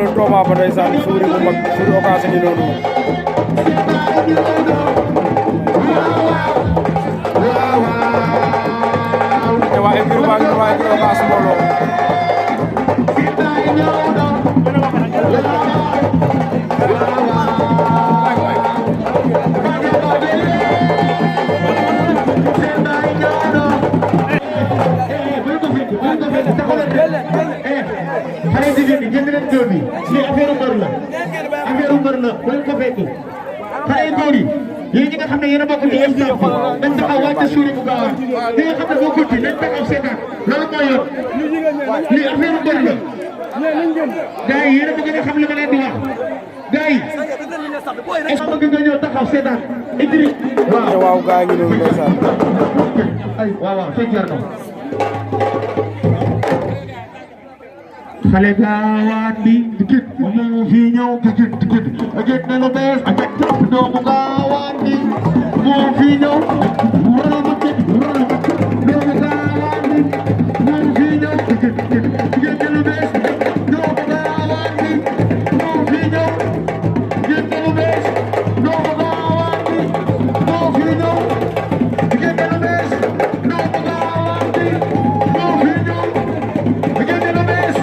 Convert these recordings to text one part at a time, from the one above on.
jëloon tooma ba ndeysaan Soury bu mag Soury occasion ni noonu te waa écurie baa ngi waa écurie occasion mbooloo xale jigéen ñi génn leen góor yi lii affaire mbër la bu leen ko fekki xale góor yi yéen ñi nga xam ne yéen a bokk ci instant bi nañ taxaw wàcc Soury bu gaaw li nga xam ne boo guddi nañ taxaw seetaan loolu mooy yoon lii affaire mbër la gars yi yéen a bëgg nga xam li ma leen di wax gars yi est-ce que bëgg nga ñëw taxaw seetaan Idriss waaw gaa ngi noonu ndeysaan waaw sëñ Thierno xale gaawaan bi dikit moo fi ñëw dikit dikit na lu bees ak doomu gaawaan bi moo fi ñëw wala mu dikit doomu gaawaan bi moo fi ñëw dikit dikit na lu bees doomu gaawaan bi moo fi ñëw dikit na lu bees doomu gaawaan bi moo fi ñëw dikit na lu bees doomu gaawaan bi moo fi ñëw dikit na lu bees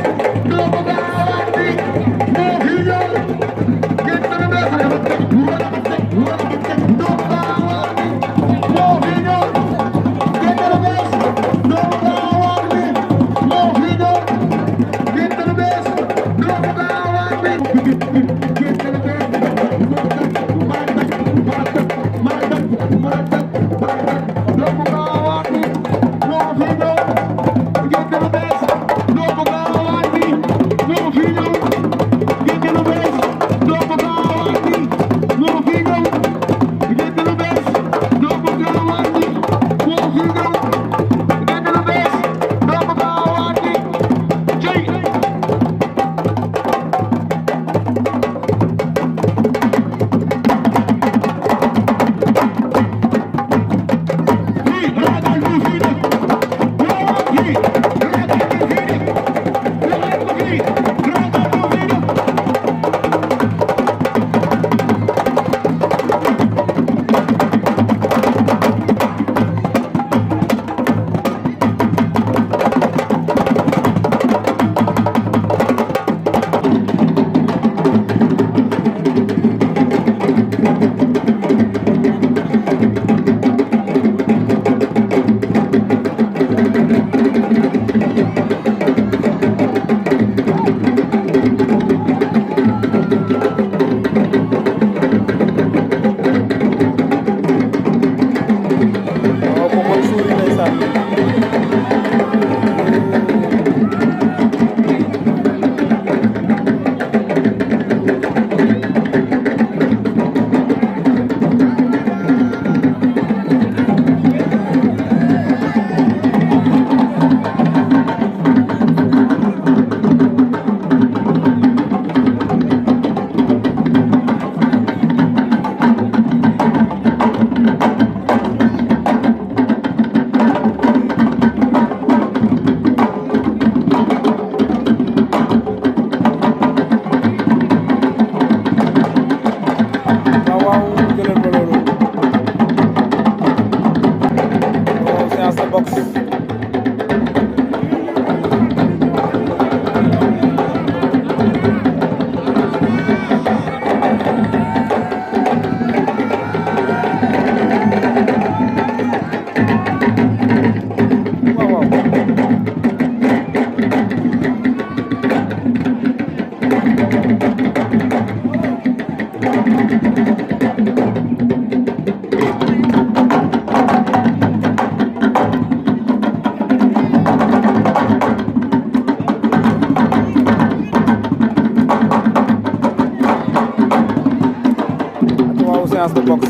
séance de boxe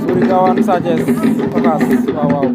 Soury Gawane Sa Thiès Fakas waaw waaw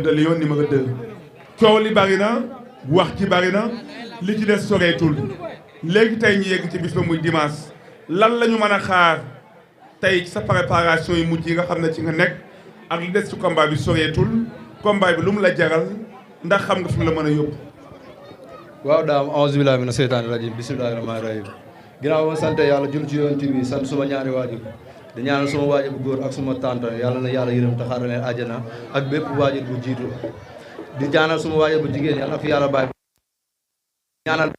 Cœur de Lion numéro 2 coow li bari na wax ci bari na li ci des soreetul léegi tey ñu yegg ci bis ba muy dimanche lan la ñu mën a xaar tey sa préparation yi mujj yi nga xam ne ci nga nekk ak li des ci combat bi soreetul combat bi lu mu la jaral ndax xam nga fi mu la mën a yóbbu. waaw daam auzu billaahi mina seytaani rajiim bismillaahi rahmaani rahiim ginnaaw ma sant yàlla jul ci yonent bi sant suma ñaari waajur di ñaanal suma waajur bu góor ak suma tante yàlla na yàlla yërëm te xaaral leen àjjana ak bépp waajur bu jiitu di ñaanal suma waajur bu jigéen yàlla na fi yàlla bàyyi ñaanal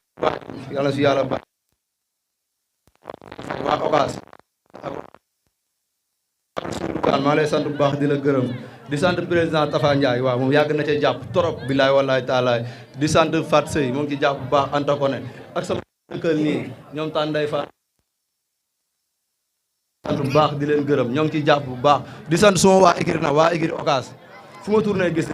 yàlla na fi yàlla bàyyi waa Ocass ak maa lay sant bu baax di la gërëm di sant président Tafa Ndiaye waaw moom yàgg na cee jàpp trop bilaay wallaay taalaay di sant Fat Sey moom ci jàpp bu baax Anta Kone ak sama kër nii ñoom tànday fa sant bu baax di leen gërëm ñoo ngi ciy jàpp bu baax di sant suma waa écurie na waa écurie Ocass fu ma tourné gis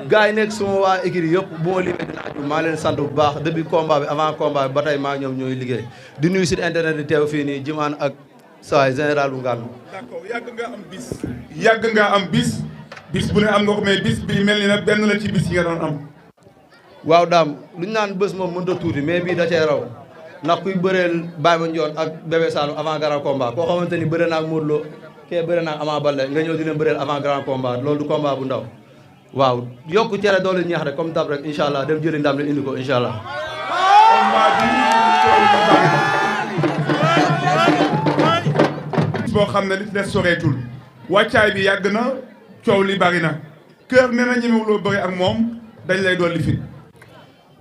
gars yi nekk suma waa écurie yëpp bu ma limee dinaa ju maa leen sant bu baax depuis combat bi avant combat bi ba tey maa ñoom ñooy liggéey di nuyu site internet di teew fii nii Jimaan ak saay général bu ngaan d'accord yàgg nga am bis bis bu ne am nga ko mais bis bi mel ni nag benn la ci bis yi nga doon am waaw daam lu ñu naan bés moom mënut a tuuti mais bii da cee raw ndax kuy bëreel Baye Mandione ak Bébé Saloum avant grand combat koo xamante ni bëre naa ak Modou Lo kee bëre naa ak Ama Baldé nga ñëw di leen bëreel avant grand combat loolu du combat bu ndaw waaw yokku cere doole ñeex rek comme tab rek incha allah dem jëli ndam li indi ko incha allah. boo xam ne li ci des soreetul wàccaay bi yàgg na coow li bari na Cœur nee na ñemewuloo bëri ak moom dañ lay doon li fit.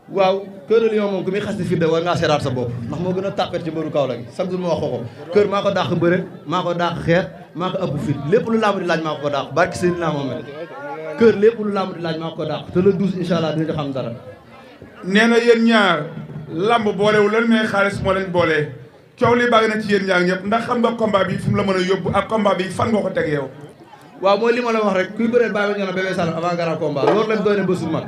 waaw Cœur de Lion moom ku muy xas di fit de war ngaa seeraat sa bopp ndax moo gën a tàppet ci mbëru Kaolack gi chaque jour ma wax ko Cœur maa ko dàq bëre maa ko dàq xeex maa ko ëpp fit lépp lu làmb di laaj maa ko dàq barki Seydina Mohamed Cœur lépp lu làmb di laaj maa ko dàq te le 12 incha allah dina ci xam dara. nee na yéen ñaar làmb boolewu leen mais xaalis moo leen boolee coow li bari na ci yéen ñaar ñëpp ndax xam nga combat bi fi mu la mën a yóbbu ak combat bi fan nga ko teg yow. waaw mooy li ma la wax rek kuy bëreel Baye Mandione Bébé Saloum avant grand combat loolu lañ doone bésu mag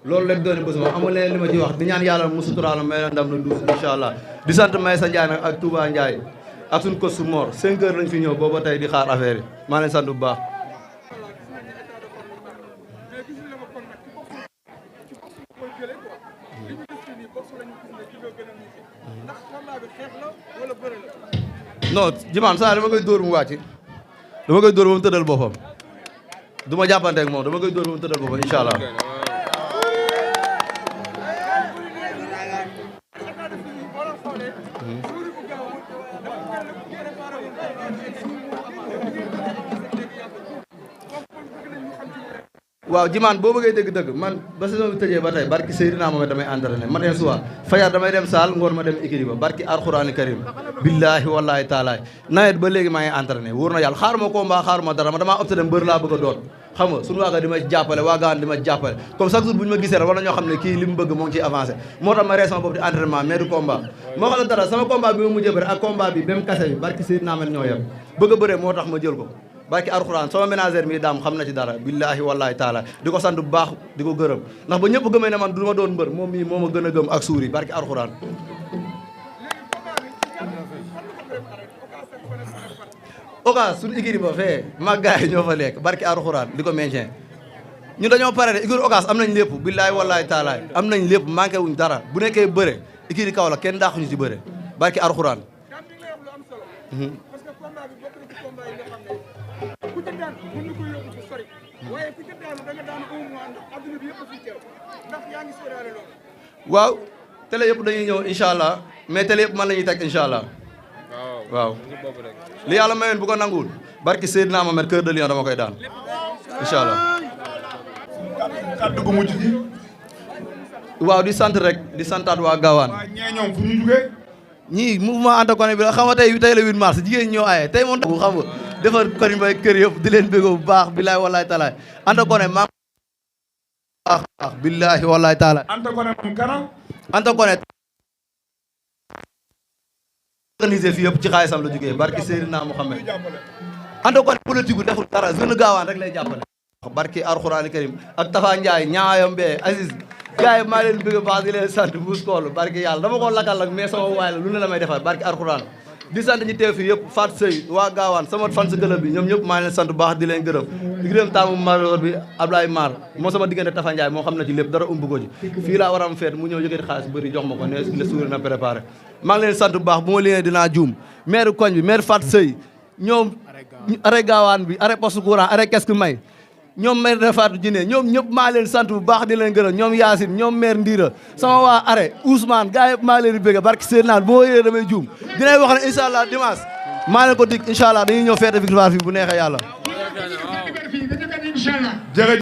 loolu lañ doone bésu mag amul leneen li ma ci wax di ñaan yàlla mu suturaal may la ndam le 12 incha allah di sant Maysa Ndiaye nag ak Touba Ndiaye ak suñ ko su Mor 5 heures lañ fi ñëw booba tey di xaar affaire yi maa leen sant bu baax. non Jimaan saa dama koy dóor mu wàcc dama koy dóor ba mu tëddal boppam du ma jàppante ak moom dama koy dóor ba mu tëddal boppam incha allah. waaw Jimaan boo bëggee dëgg-dëgg man ba saison bi tëjee ba tey barki Seydina Mohamed damay entraîné matin soir fajar damay dem saal ngoon ma dem écurie ba barki alxuraani karim billaahi wallaahi taalaay nawet ba léegi maa ngi entraîné wóor na yàlla xaaruma combat xaaruma dara ma damaa opté dem mbër laa bëgg a doon xam nga suñu waaga di ma jàppale waa Gawane di ma jàppale comme chaque jour bu ñu ma gisee rek war na ñoo xam ne kii li mu bëgg moo ngi ciy avancé moo tax ma ree sama bopp di entraînement mais du combat moo xam ne dara sama combat bi ma mujjee bëri ak combat bi même kase bi barki Seydina Mohamed ñoo yem bëgg a bëree moo tax ma jël ko barki alxuraan sama ménagère mi daam xam na ci dara billaahi wallaahi taala di ko sant bu baax di ko gërëm ndax ba ñëpp gëmee ne man du ma doon mbër moom mii moo ma gën a gëm ak suuri barki alxuraan Ocass suñu écurie ba fee mag gars yi ñoo fa lekk barki alxuraan di ko maintien ñu dañoo pare de écurie Ocass am nañ lépp billaahi wallaahi taala am nañ lépp manqué wuñ dara bu nekkee bëre écurie Kaolack kenn daaxuñu ci bëre barki alxuraan waaw télé yëpp dañuy ñëw incha allah mais télé yëpp man la ñuy teg incha allah waaw li yàlla mayoon bu ko nanguwul barki Seydina Mohamed Cœur de Lion dama koy daan incha allah. kàddu gu mujj gi. waaw di sant rek di santaat waa Gawane. waa ñee ñoom fu ñu jugee. ñii mouvement Anta Kone bi la xam nga tey la 8 mars jigéen ñi ñoo aaye tey moom xam nga defar Kone Mbaye kër yëpp di leen bëggoo bu baax billahi wallahi taala Anta Kone maa baax billahi wallahi taala Anta Kone moom kana Anta Kone organisé fii yëpp ci xaalisam la jógee barki Seydina Mohamed Anta Kone politique deful dara jeune Gawane rek lay jàppale barki alxuraani karim ak Tafa Ndiaye ñaayam bee Aziz gars yi maa leen bëgg baax di leen sant buus koolu barki yàlla dama ko lakkal nag mais sama waay la lu ne la may defar barki alxuraan di sant ñi teew fii yëpp Fatou Seye waa Gawane sama fan sa club bi ñoom ñëpp maa ngi leen sant bu baax di leen gërëm di gërëm taamu maroor bi Ablaye Mar moo sama diggante Tafa Ndiaye moo xam na ci lépp dara umb ko ci fii laa war am feet mu ñëw yëkkati xaalis bëri jox ma ko ne suuri na préparé maa ngi leen sant bu baax bu ma limee dinaa juum maire koñ bi maire Fatou Seye ñoom arrêt Gawane bi arrêt poste courant arrêt qu'est-ce que may ñoom maire de Fatou Djiné ñoom ñëpp maa leen sant bu baax di leen gërëm ñoom Yacine ñoom maire Ndira sama waa arrêt Ousmane gars yëpp maa leen di bëgg barki seen naan bu ma yëree damay juum dinañ wax ne incha allah dimanche maa leen ko dig incha allah dañuy ñëw feete victoire fii bu neexee yàlla jërëjëf